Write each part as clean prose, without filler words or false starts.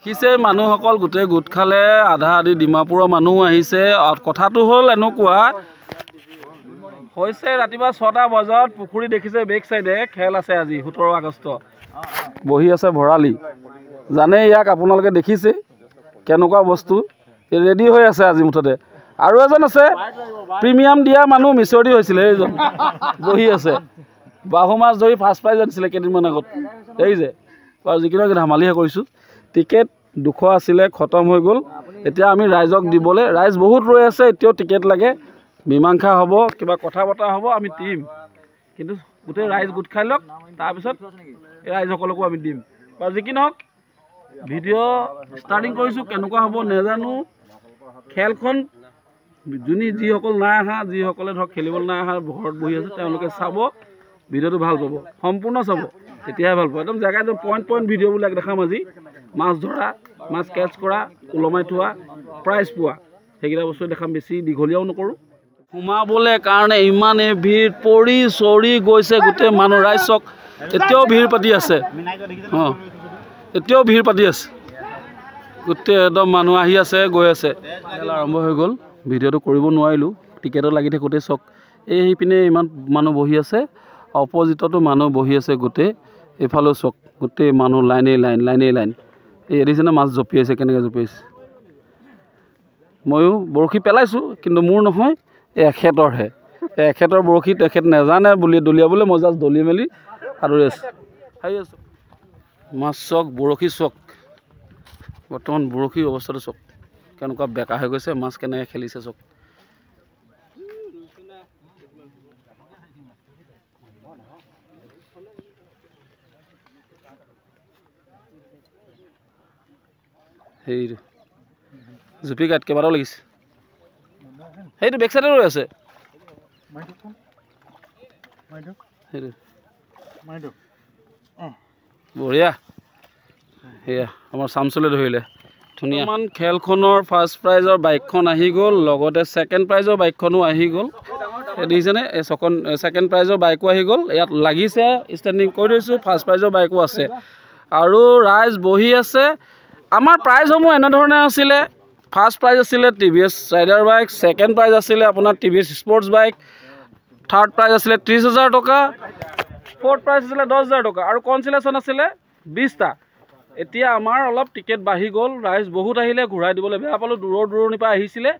দেখিছে মানুহসকল গোটেই গোট খালে আধা আধি ডিমাপুৰৰ মানুহ আহিছে কথাটো হ'ল এনেকুৱা হৈছে ৰাতিপুৱা 6টা বজাত পুখুৰী দেখিছে বেক সাইডে খেল আছে আজি 17 আগষ্ট বহি আছে ভৰালি জানে ইয়াক আপোনালোকে দেখিছে কেনেকুৱা বস্তু ৰেডি হৈ আছে আজি মুঠতে আৰু এজন আছে প্ৰিমিয়াম দিয়া মানুহ মিছৰি হৈছিল এইজন বহি আছে বাহু মাছ ধৰি ফাৰ্ষ্ট প্ৰাইজ আনিছিলে কেইদিনমান আগত এই যে আৰু যিকিনো ধেমালিহে কৰিছোঁ টিকেট 200 আছিলে খতম হৈ গ'ল এতিয়া আমি ৰাইজক দিবলৈ ৰাইজ বহুত ৰৈ আছে এতিয়াও টিকেট লাগে মীমাংসা হ'ব কিবা কথা বতৰা হ'ব আমি টিম কিন্তু গোটেই ৰাইজ গোট খাই লওক তাৰপিছত এই ৰাইজসকলকো আমি দিম আৰু যিকিনো ভিডিঅ' ষ্টাৰ্টিং কৰিছোঁ কেনেকুৱা হ'ব নেজানো খেলখন যিসকল নাই আহা যিসকলে ধৰক খেলিবলৈ নাই আহা ঘৰত বহি আছে তেওঁলোকে চাব ভিডিঅ'টো ভাল পাব সম্পূৰ্ণ চাব তেতিয়াহে ভাল পাব একদম জেগা একদম পইণ্ট ভিডিঅ'বিলাক দেখাম আজি মাছ ধৰা মাছ কেচ কৰা ওলমাই থোৱা প্ৰাইজ পোৱা সেইকেইটা বস্তু দেখাম বেছি দীঘলীয়াও নকৰোঁ সোমাবলৈ কাৰণে ইমানেই ভিৰ পৰি চৰি গৈছে গোটেই মানুহ ৰাইজ চক এতিয়াও ভিৰ পাতি আছে অঁ এতিয়াও ভিৰ পাতি আছে গোটেই একদম মানুহ আহি আছে গৈ আছে খেল আৰম্ভ হৈ গ'ল ভিডিঅ'টো কৰিব নোৱাৰিলোঁ টিকেটত লাগি থাকোঁতে চক এই পিনে ইমান মানুহ বহি আছে অপজিটতো মানুহ বহি আছে গোটেই এইফালেও চক গোটেই মানুহ লাইনে লাইন এই এদিনে মাছ জঁপিয়াইছে কেনেকৈ জঁপিয়াইছে ময়ো বৰশী পেলাইছোঁ কিন্তু মোৰ নহয় এই এখেতৰহে এখেতৰ বৰশী তেখেত নেজানে বুলি দলিয়াবলৈ মই জাষ্ট দলি মেলি সাঁতুৰি আছোঁ মাছ চক বৰশী চক বৰ্তমান বৰশীৰ অৱস্থাটো চক কেনেকুৱা বেকা হৈ গৈছে মাছ কেনেকৈ খেলিছে চক সেইটো জুপি গাঁত কেইবাটাও লাগিছে সেইটো বেক চাইডে ৰৈ আছে সেইটো বঢ়িয়া সেয়া আমাৰ চামচলে ধৰিলে ধুনীয়া খেলখনৰ ফাৰ্ষ্ট প্ৰাইজৰ বাইকখন আহি গ'ল লগতে ছেকেণ্ড প্ৰাইজৰ বাইকখনো আহি গ'ল দেখিছেনে এই ছেকেণ্ড প্ৰাইজৰ বাইকো আহি গ'ল ইয়াত লাগিছে ষ্টেণ্ডিং কৰি থৈছোঁ ফাৰ্ষ্ট প্ৰাইজৰ বাইকো আছে আৰু ৰাইজ বহি আছে আমাৰ প্ৰাইজসমূহ এনেধৰণে আছিলে ফাৰ্ষ্ট প্ৰাইজ আছিলে TVS rider bike second prize আছিলে আপোনাৰ TVS sports bike third prize আছিলে 30,000 টকা ফ'ৰ্থ প্ৰাইজ আছিলে 10,000 টকা আৰু কনচলেশ্যন আছিলে 20টা এতিয়া আমাৰ অলপ টিকেট বাঢ়ি গ'ল ৰাইজ বহুত আহিলে ঘূৰাই দিবলৈ বেয়া পালোঁ দূৰণিৰ পৰা আহিছিলে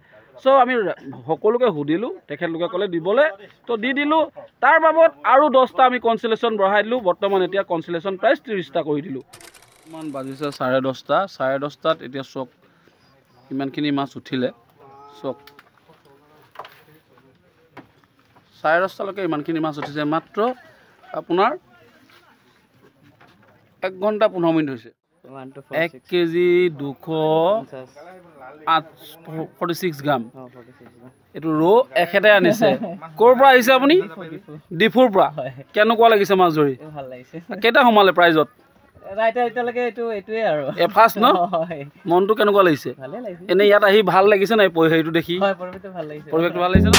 চ' আমি সকলোকে সুধিলোঁ তেখেতলোকে ক'লে দিবলৈ তো দি দিলোঁ তাৰ বাবদ আৰু 10টা আমি কনচলেশ্যন বঢ়াই দিলোঁ বৰ্তমান এতিয়া কনচলেশ্যন প্ৰাইজ 30টা কৰি দিলোঁ ইমান বাজিছে 10:30 এতিয়া চক ইমানখিনি মাছ উঠিলে চক 10:30লৈকে ইমানখিনি মাছ উঠিছে মাত্ৰ আপোনাৰ 1 ঘণ্টা 15 মিনিট হৈছে 1 কেজি 246 গ্ৰাম এইটো ৰৌ এখেতে আনিছে ক'ৰ পৰা আহিছে আপুনি ডিফুৰ পৰা কেনেকুৱা লাগিছে মাছ ধৰি ভাল লাগিছে কেইটা সোমালে প্ৰাইজত এতিয়ালৈকে এইটোৱে আৰু ফাৰ্ষ্ট ন মনটো কেনেকুৱা লাগিছে এনে ইয়াত আহি ভাল লাগিছে নাই হেৰিটো দেখি পৰিৱেশটো ভাল লাগিছে ন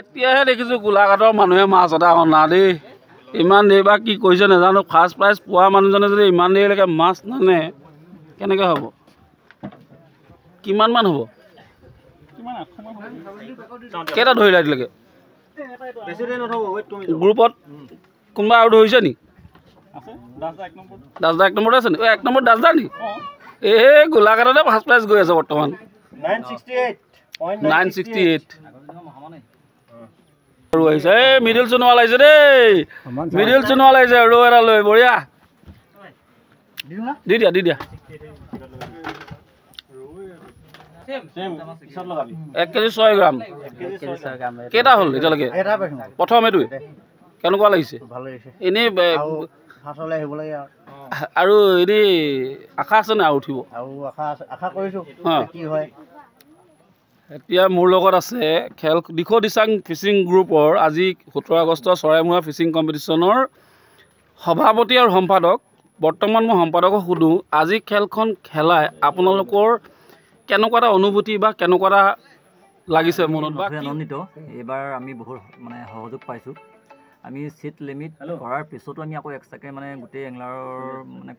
এতিয়াহে দেখিছোঁ গোলাঘাটৰ মানুহে মাছ এটা অনা দেই ইমান দেৰি বা কি কৰিছে নাজানো ফাৰ্ষ্ট প্ৰাইজ পোৱা মানুহজনে যদি ইমান দেৰিলৈকে মাছ নানে কেনেকৈ হ'ব কিমানমান হ'ব কেইটা ধৰিলা এতিয়ালৈকে গ্ৰুপত কোনোবা আৰু ধৰিছে নি দাসদা 1 নম্বৰতে আছে নি 1 নম্বৰ দাসদা নি এই গোলাঘাটতে ফাৰ্ষ্ট প্ৰাইজ গৈ আছে বৰ্তমান 968 আৰু আহিছে এই মিডিল চুনোৱা লাগিছে দেই মিডিল চুনোৱা লাগিছে আৰু এটা লৈ বঢ়িয়া দি দিয়া 1 কেজি 6 গ্ৰাম কেইটা হ'ল এতিয়ালৈকে প্ৰথম এইটোৱে কেনেকুৱা লাগিছে এনেই আৰু এনেই আশা আছে নে আৰু উঠিব এতিয়া মোৰ লগত আছে খেল দিখৌ দিচাং ফিচিং গ্ৰুপৰ আজি 17 আগষ্ট চৰাইমুৰা ফিচিং কম্পিটিশ্যনৰ সভাপতি আৰু সম্পাদক বৰ্তমান মই সম্পাদকক সুধো আজি খেলখন খেলাই আপোনালোকৰ কেনেকুৱা এটা অনুভূতি বা কেনেকুৱা এটা লাগিছে মনত বা আনন্দিত এবাৰ আমি বহুত মানে সহযোগ পাইছোঁ আমি সিট লিমিট কৰাৰ পিছতো আমি আকৌ এক্সট্ৰাকৈ মানে গোটেই এংলাৰৰ মানে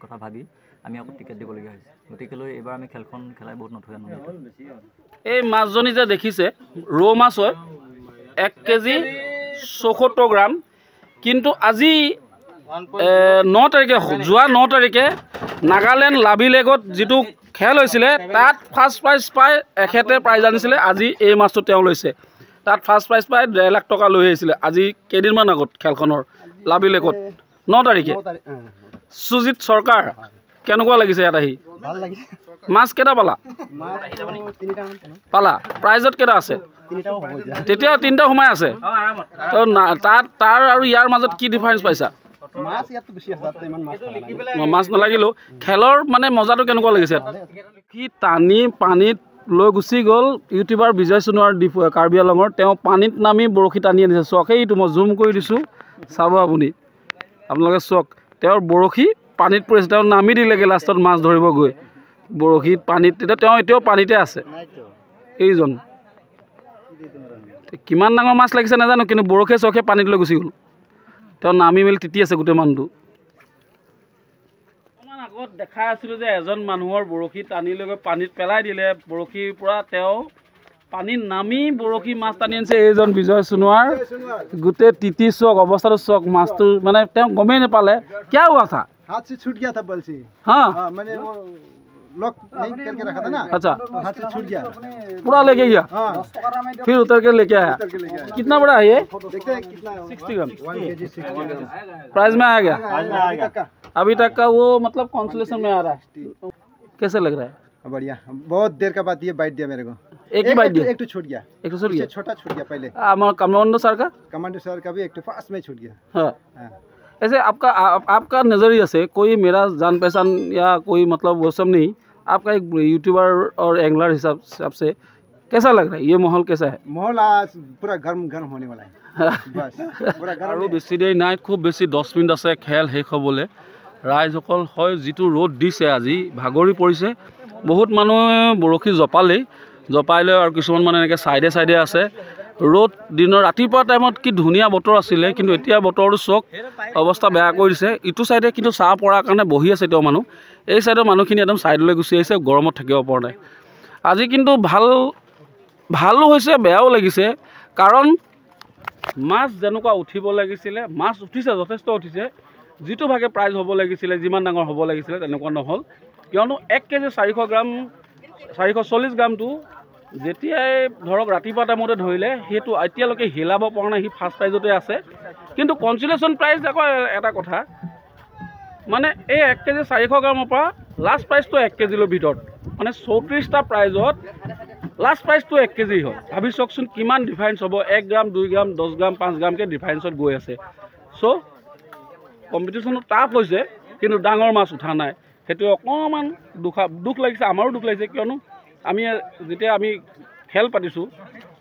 কথা ভাবি আমি আকৌ টিকেট দিবলগীয়া হৈছে গতিকেলৈ এইবাৰ আমি খেলখন খেলাই বহুত নথৈ আনন্দিত এই মাছজনী যে দেখিছে ৰৌ মাছ হয় 1 কেজি 74 গ্ৰাম কিন্তু আজি 9 তাৰিখে যোৱা 9 তাৰিখে নাগালেণ্ড লাভি লেগত যিটো খেল হৈছিলে তাত ফাৰ্ষ্ট প্ৰাইজ পাই এখেতে প্ৰাইজ আনিছিলে আজি এই মাছটো তেওঁ লৈছে তাত ফাৰ্ষ্ট প্ৰাইজ পাই 1.5 লাখ টকা লৈ আহিছিলে আজি কেইদিনমান আগত খেলখনৰ লাভি লেগত 9 তাৰিখে সুজিত চৰকাৰ কেনেকুৱা লাগিছে ইয়াত আহি ভাল লাগিছে মাছ কেইটা পালা পালা প্ৰাইজত কেইটা আছে তেতিয়া 3টা সোমাই আছে তো তাৰ আৰু ইয়াৰ মাজত কি ডিফাৰেন্স পাইছা মাছ নালাগিলেও খেলৰ মানে মজাটো কেনেকুৱা লাগিছে কি টানি পানীত লৈ গুচি গ'ল ইউটিউবাৰ বিজয় সোণোৱাৰ কাৰ্বি আংলঙৰ তেওঁ পানীত নামি বৰশী টানি আনিছে চক এইটো মই জুম কৰি দিছোঁ চাব আপোনালোকে চক তেওঁৰ বৰশী পানীত পৰিছে তেওঁ নামি দিলেগৈ লাষ্টত মাছ ধৰিব গৈ বৰশীত পানীত তেতিয়া তেওঁ এতিয়াও পানীতে আছে এইজন কিমান ডাঙৰ মাছ লাগিছে নাজানো কিন্তু বৰশীয়ে চখে পানীত লৈ গুচি গ'ল তেওঁ নামি মেলি তিতি আছে গোটেই মানুহটো অকণমান আগত দেখাই আছিলোঁ যে এজন মানুহৰ বৰশী টানি লৈ গৈ পানীত পেলাই দিলে বৰশীৰ পৰা তেওঁ পানীত নামি বৰশী মাছ টানি আনিছে এইজন বিজয় সোণোৱাৰ গোটেই তিতি চক অৱস্থাটো চক মাছটো মানে তেওঁ গমেই নাপালে কিয় হোৱা থা हाथ से छूट गया था बल से हाँ मैंने वो लॉक नहीं करके रखा था ना अच्छा हाथ से छूट गया पूरा लेके गया हाँ फिर उतर के लेके आया कितना बड़ा है ये देखते हैं कितना 60 ग्राम 1 kg 60 ग्राम प्राइस में आ गया का अभी तक का वो मतलब कॉन्सोलेशन में आ रहा है कैसे लग रहा है बढ़िया बहुत देर का बाद ये बाइट दिया मेरे को एक ही बाइट दिया एक तो छूट गया एक तो छूट गया छोटा छूट गया पहले कमांडो सर का कमांडो सर का भी एक तो फास्ट में छूट गया हाँ ऐसे आपका नज़रिया से कोई मेरा जान पहचान या कोई मतलब वो सब नहीं आपका एक यूट्यूबर और एंगलर हिसाब से कैसा लग रहा है ये माहौल कैसा है माहौल आज पूरा गर्म गर्म होने वाला है बस पूरा गर्म और बेसि देरी নাই খুব বেছি 10 মিনিট আছে খেল শেষ হ'বলৈ ৰাইজসকল হয় যিটো ৰ'দ দিছে আজি ভাগৰি পৰিছে বহুত মানুহে বৰশী জপাই লৈ আৰু কিছুমান মানে এনেকৈ চাইডে আছে ৰ'দ দিনৰ ৰাতিপুৱা টাইমত কি ধুনীয়া বতৰ আছিলে কিন্তু এতিয়া বতৰটো চক অৱস্থা বেয়া কৰি দিছে ইটো চাইডে কিন্তু চাহ পৰাৰ কাৰণে বহি আছে তেওঁ মানুহ এই চাইডৰ মানুহখিনি একদম চাইডলৈ গুচি আহিছে গৰমত থাকিব পৰা নাই আজি কিন্তু ভালো হৈছে বেয়াও লাগিছে কাৰণ মাছ যেনেকুৱা উঠিব লাগিছিলে মাছ উঠিছে যথেষ্ট উঠিছে যিটো ভাগে প্ৰাইজ হ'ব লাগিছিলে যিমান ডাঙৰ হ'ব লাগিছিলে তেনেকুৱা নহ'ল কিয়নো 1 কেজি 400 গ্ৰাম 440 গ্ৰামটো যেতিয়াই ধৰক ৰাতিপুৱা টাইমতে ধৰিলে সেইটো এতিয়ালৈকে হিলাব পৰা নাই সি ফাৰ্ষ্ট প্ৰাইজতে আছে কিন্তু কনচোলেশ্যন প্ৰাইজ আকৌ এটা কথা মানে এই 1 কেজি 400 গ্ৰামৰ পৰা লাষ্ট প্ৰাইজটো 1 কেজিলৈ ভিতৰত মানে 34টা প্ৰাইজত লাষ্ট প্ৰাইজটো 1 কেজি হয় ভাবি চাওকচোন কিমান ডিফাৰেন্স হ'ব 1 গ্ৰাম 2 গ্ৰাম 10 গ্ৰাম 5 গ্ৰামকৈ ডিফাৰেন্সত গৈ আছে চ' কম্পিটিশ্যনত টাফ হৈছে কিন্তু ডাঙৰ মাছ উঠা নাই সেইটো অকণমান দুখ লাগিছে আমাৰো দুখ লাগিছে কিয়নো যেতিয়া আমি খেল পাতিছোঁ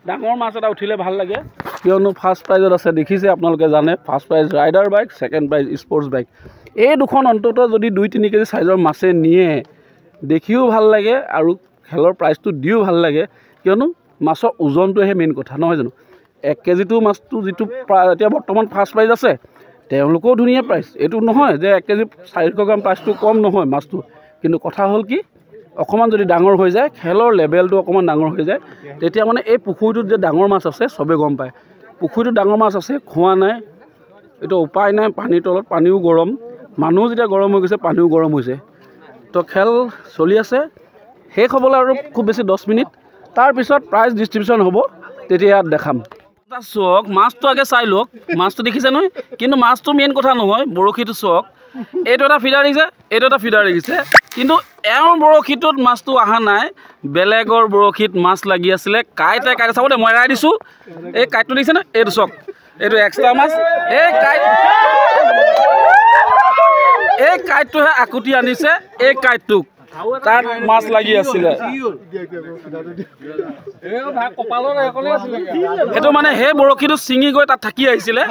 ডাঙৰ মাছ এটা উঠিলে ভাল লাগে কিয়নো ফাৰ্ষ্ট প্ৰাইজত আছে দেখিছে আপোনালোকে জানে first prize rider bike second prize sports bike এই দুখন অন্ততঃ যদি 2-3 কেজি চাইজৰ মাছে নিয়ে দেখিও ভাল লাগে আৰু খেলৰ প্ৰাইজটো দিও ভাল লাগে কিয়নো মাছৰ ওজনটোহে মেইন কথা নহয় জানো 1 কেজিটো মাছটো যিটো এতিয়া বৰ্তমান ফাৰ্ষ্ট প্ৰাইজ আছে তেওঁলোকেও ধুনীয়া প্ৰাইজ এইটো নহয় যে 1 কেজি 400 গ্ৰাম প্ৰাইজটো কম নহয় মাছটো কিন্তু কথা হ'ল কি অকণমান যদি ডাঙৰ হৈ যায়, খেলৰ লেভেলটো অকণমান ডাঙৰ হৈ যায়, তেতিয়া মানে এই পুখুৰীটোত যে ডাঙৰ মাছ আছে চবেই গম পায়। পুখুৰীটোত ডাঙৰ মাছ আছে, খোৱা নাই, এইটো উপায় নাই। পানীৰ তলত পানীও গৰম, মানুহ যেতিয়া গৰম হৈ গৈছে পানীও গৰম হৈছে। তো খেল চলি আছে, শেষ হ'বলৈ আৰু খুব বেছি 10 মিনিট, তাৰপিছত প্ৰাইজ ডিষ্ট্ৰিবিউশ্যন হ'ব, তেতিয়া ইয়াত দেখাম। এটা চাওক, মাছটো আগে চাই লওক, মাছটো দেখিছে নহয়, কিন্তু মাছটো মেইন কথা নহয়, বৰশীটো চাওক। এইটো এটা ফিডাৰ দেখিছে, এইটো এটা ফিডাৰ দেখিছে, কিন্তু এওঁৰ বৰশীটোত মাছটো অহা নাই, বেলেগৰ বৰশীত মাছ লাগি আছিলে। কাইটে চাব দে, মই এৰাই দিছোঁ। এই কাইটটো দেখিছে নে, এইটো চাওক, এইটো এক্সট্ৰা মাছ। এই কাইটটোহে akuti আনিছে, এই কাইটটোক তাত মাছ লাগি আছিলে। সেইটো মানে সেই বৰশীটো ছিঙি গৈ তাত থাকি আহিছিলে,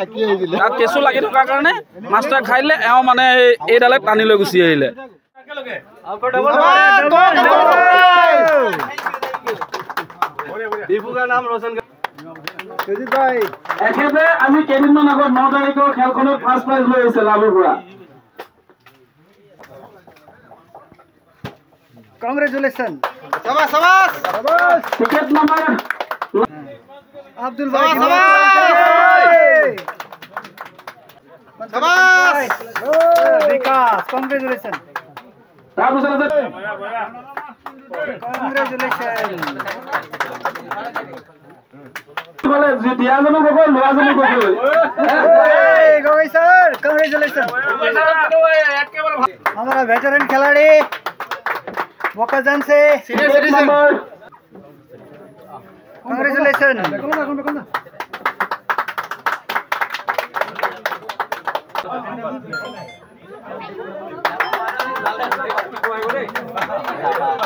তাত কেঁচু লাগি থকাৰ কাৰণে মাছটোৱে খাই দিলে। এওঁ মানে এইডালে টানি লৈ গুচি আহিলে। এখেতে আমি কেইদিনমান আগত 9 তাৰিখৰ খেলখনত ফাৰ্ষ্ট প্ৰাইজ লৈ আহিছে লাভৰ পৰা। Congratulations. Ticket number Abdul Bhai. Vikas, congratulations. তাৰপিছত আছে Congratulations. দিয়াজনো গগৈ, লোৱাজনো Gogoi. Hey, Gogoi sir, congratulations. हमारा वेटरन खिलाड़ी वकाजन से ticket number congratulations.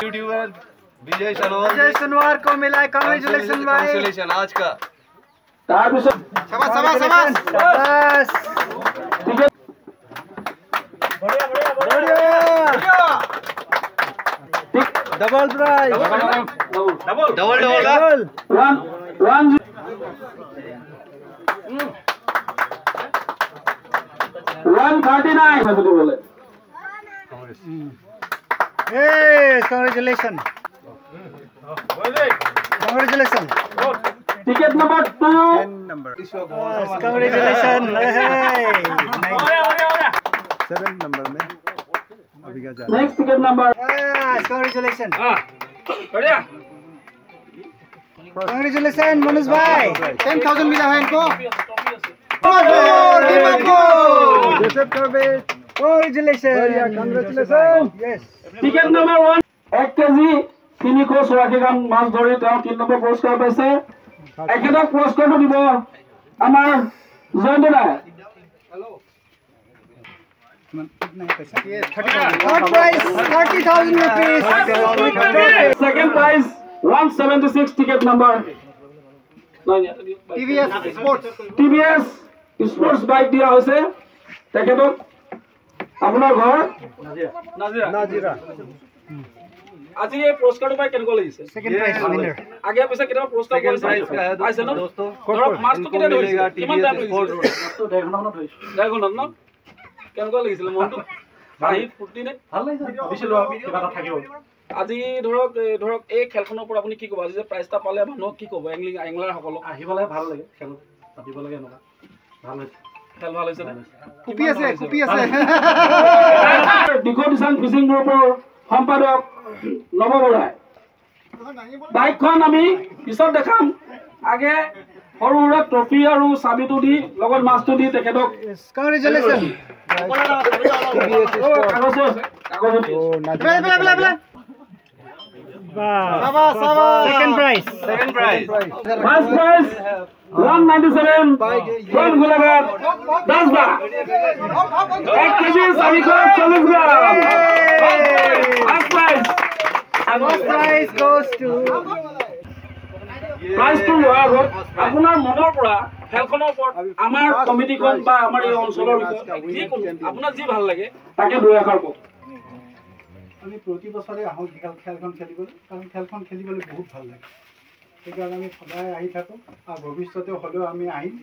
YouTuber Vijay Vijay Sonowal को मिला है, congratulations भाई. आज का তাৰপিছত शाबाश. Ticket double prize. Double double. 139 बोले। Hey, congratulations. Congratulations. Ticket number 2 Congratulations. Hey. 7 number में अभी का जा next ticket number Yes, congratulations. Congratulations Manoj भाई. 10,000 मिला है इनको. Congratulations. Yes. Ticket number 1 1 KG 384 গ্ৰাম মাছ ধৰি তেওঁ 3 নম্বৰ পুৰস্কাৰ পাইছে। একেটা পুৰস্কাৰটো দিব আমাৰ জয়ন্ত দাই। Third prize 30,000 rupees. Second prize 176 ticket number TVS Sports. TVS sports bike দিয়া হৈছে তেখেতক। আপোনাৰ ঘৰ Nazira. আজি এই পুৰস্কাৰটো পাই কেনেকুৱা লাগিছে? Second prize winner. আগে পিছে কেতিয়াবা পুৰস্কাৰ পাইছে ন? ধৰক মাছটো কেতিয়া ধৰিছে? কিমান টাইম লাগিছে? 1.5 ঘণ্টা ধৰিছে। 1.5 ঘণ্টা ন? কেনেকুৱা লাগিছিল মনটো? হাঁহি ফূৰ্তি নে? ভাল লাগিছে। ভাবিছিলো কিবা এটা থাকিব। আজি ধৰক এই খেলখনৰ পৰা আপুনি কি ক'ব? আজি যে প্ৰাইজটা পালে মানুহক কি ক'ব? এংলাৰসকলক আহিবলৈ ভাল লাগে, খেল পাতিব লাগে এনেকুৱা। ভাল হৈছে। খেল ভাল হৈছে নে? কুপি আছে. দিগৰ দিচাং ফিচিং গ্ৰুপৰ সম্পাদক নৱ বৰাই। বাইকখন আমি পিছত দেখাম। আগে সৰু সুৰা ট্ৰফি আৰু চাবিটো দি লগত মাছটো দি তেখেতক Congratulations. Second prize. First prize 197 from Gulagat, 10 bar 1 KG 40 gram. First prize First prize goes to প্ৰাইজটো লোৱাৰ আগত আপোনাৰ মনৰ পৰা খেলখনৰ ওপৰত আমাৰ কমিটিখন বা আমাৰ এই অঞ্চলৰ বিষয়ে যিকোনো আপোনাৰ যি ভাল লাগে তাকে দুই এষাৰ কওক। আমি প্ৰতি বছৰে আহোঁ খেলখন খেলিবলৈ, কাৰণ খেলখন খেলিবলৈ বহুত ভাল লাগে। সেইকাৰণে আমি সদায় আহি থাকোঁ আৰু ভৱিষ্যতে হ'লেও আমি আহিম।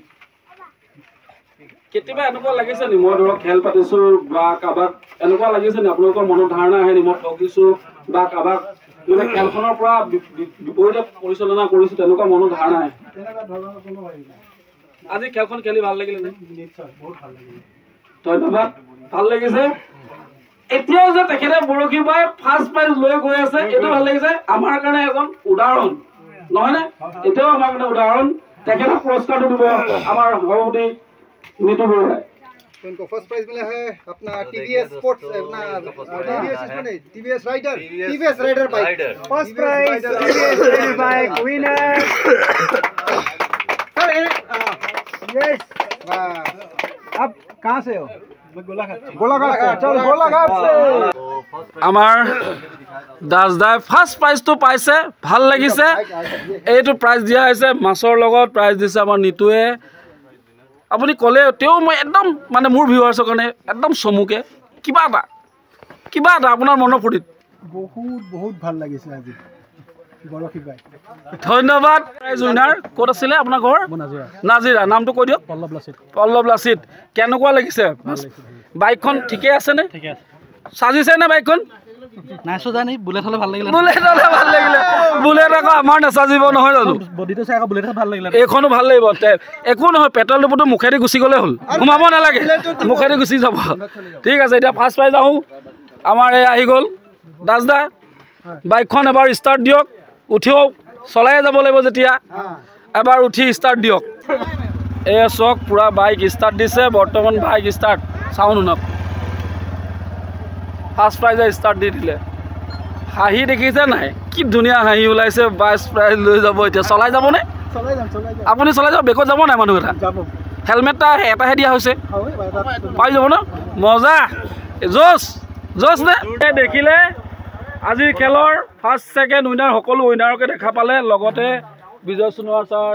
কেতিয়াবা এনেকুৱা লাগিছে নি মই ধৰক খেল পাতিছোঁ বা কাৰোবাক এনেকুৱা লাগিছে নি আপোনালোকৰ মনত ধাৰণা আহে নি মই ঠগিছোঁ বা কাৰোবাক মানে খেলখনৰ পৰা বিপৰীতে পৰিচালনা কৰিছোঁ তেনেকুৱা মনত ধাৰণা আহে? তেনেকুৱা ধৰণৰ কোনো হেৰি নাই। আজি খেলখন খেলি ভাল লাগিলে নে? নিশ্চয় বহুত ভাল লাগিলে। ধন্যবাদ, ভাল লাগিছে। এতিয়াও যে তেখেতে বৰশী বাই ফাৰ্ষ্ট প্ৰাইজ লৈ গৈ আছে এইটো ভাল লাগিছে। আমাৰ কাৰণে এজন উদাহৰণ নহয়নে? এতিয়াও আমাৰ কাৰণে উদাহৰণ। তেখেতক পুৰস্কাৰটো দিব আমাৰ সভাপতি নীতু বৰুৱাই। उनको फर्स्ट प्राइज मिला है अपना टीवीएस स्पोर्ट्स अपना TVS rider bike first prize TVS rider bike winner yes. अब कहाँ से हो? मैं गोलाघाट से। चल गोलाघाट से। আমাৰ দাসদাই ফাৰ্ষ্ট প্ৰাইজটো পাইছে, ভাল লাগিছে। এইটো প্ৰাইজ দিয়া হৈছে মাছৰ লগত প্ৰাইজ দিছে আমাৰ নীতুৱে। আপুনি ক'লে তেওঁ মই একদম মানে মোৰ ভিউৱাৰ্ছৰ কাৰণে একদম চমুকে কিবা এটা আপোনাৰ মনৰ ফুৰ্তিত বহুত ভাল লাগিছে আজি বৰশী বাই। ধন্যবাদ। প্ৰাইজ উইনাৰ ক'ত আছিলে আপোনাৰ ঘৰ? নাজিৰা। নামটো কৈ দিয়ক। পল্লৱ লাচিত। কেনেকুৱা লাগিছে? বাইকখন ঠিকে আছেনে? চাজিছে নে বাইকখন? নাইছো জানি বুলেট হ'লে ভাল লাগিলে। বুলেট আকৌ আমাৰ নাচাজিব নহয় জানো? বডিটো চাই আকৌ বুলেট ভাল লাগিলে। এইখনো ভাল লাগিব। একো নহয়, পেট্ৰল ডিপুটো মুখেদি গুচি গ'লে হ'ল, সোমাব নালাগে, মুখেদি গুচি যাব। ঠিক আছে, এতিয়া ফাৰ্ষ্ট প্ৰাইজ আহোঁ। আমাৰ এই আহি গ'ল দাসদা। বাইকখন এবাৰ ষ্টাৰ্ট দিয়ক। উঠিও চলাই যাব লাগিব যেতিয়া, এবাৰ উঠি ষ্টাৰ্ট দিয়ক। এই চক পূৰা বাইক ষ্টাৰ্ট দিছে বৰ্তমান। বাইক ষ্টাৰ্ট চাউণ্ড শুনক। ফাৰ্ষ্ট প্ৰাইজে ষ্টাৰ্ট দি দিলে। হাঁহি দেখিছে নাই? কি ধুনীয়া হাঁহি ওলাইছে। ফাৰ্ষ্ট প্ৰাইজ লৈ যাব এতিয়া। চলাই যাবনে? আপুনি চলাই যাব? বেকত যাব নাই মানুহ এটা? হেলমেট এটাহে দিয়া হৈছে, পাই যাব ন? মজা, জোচ নে? দেখিলে আজিৰ খেলৰ ফাৰ্ষ্ট ছেকেণ্ড উইনাৰ সকলো উইনাৰকে দেখা পালে। লগতে বিজয় সোণোৱাৰ ছাৰ,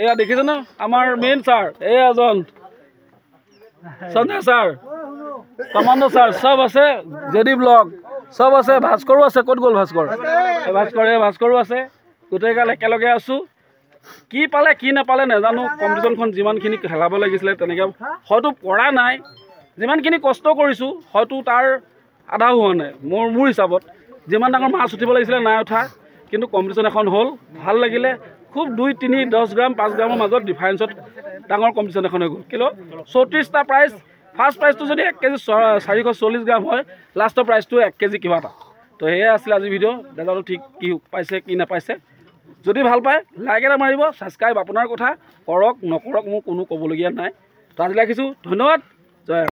এয়া দেখিছে ন আমাৰ মেইন ছাৰ, এয়া এজন সঞ্জয় ছাৰ, কমাণ্ডো ছাৰ, চব আছে। জেডি ব্লগ চব আছে। ভাস্কৰো আছে। ক'ত গ'ল ভাস্কৰ? ভাস্কৰো আছে। গোটেইগাল একেলগে আছোঁ। কি পালে কি নাপালে নাজানো। কম্পিটিশ্যনখন যিমানখিনি খেলাব লাগিছিলে তেনেকৈ হয়তো পৰা নাই। যিমানখিনি কষ্ট কৰিছোঁ হয়তো তাৰ আধাও হোৱা নাই মোৰ হিচাপত। যিমান ডাঙৰ মাছ উঠিব লাগিছিলে নাই উঠা, কিন্তু কম্পিটিশ্যন এখন হ'ল, ভাল লাগিলে। খুব 2, 3, 10 গ্ৰাম 5 গ্ৰামৰ মাজত ডিফাৰেঞ্চত ডাঙৰ কম্পিটিশ্যন এখন হৈ গ'ল। কিন্তু 34টা প্ৰাইজ। ফাৰ্ষ্ট প্ৰাইজটো যদি 1 কেজি 440 গ্ৰাম হয়, লাষ্টৰ প্ৰাইজটো 1 কেজি কিবা এটা। তো সেয়াই আছিলে আজি ভিডিঅ'। নাজানো ঠিক কি পাইছে কি নাপাইছে। যদি ভাল পায় লাইক এটা মাৰিব, ছাবস্ক্ৰাইব আপোনাৰ কথা, কৰক নকৰক মোৰ কোনো ক'বলগীয়া নাই। তো আজি ৰাখিছোঁ, ধন্যবাদ, জয়।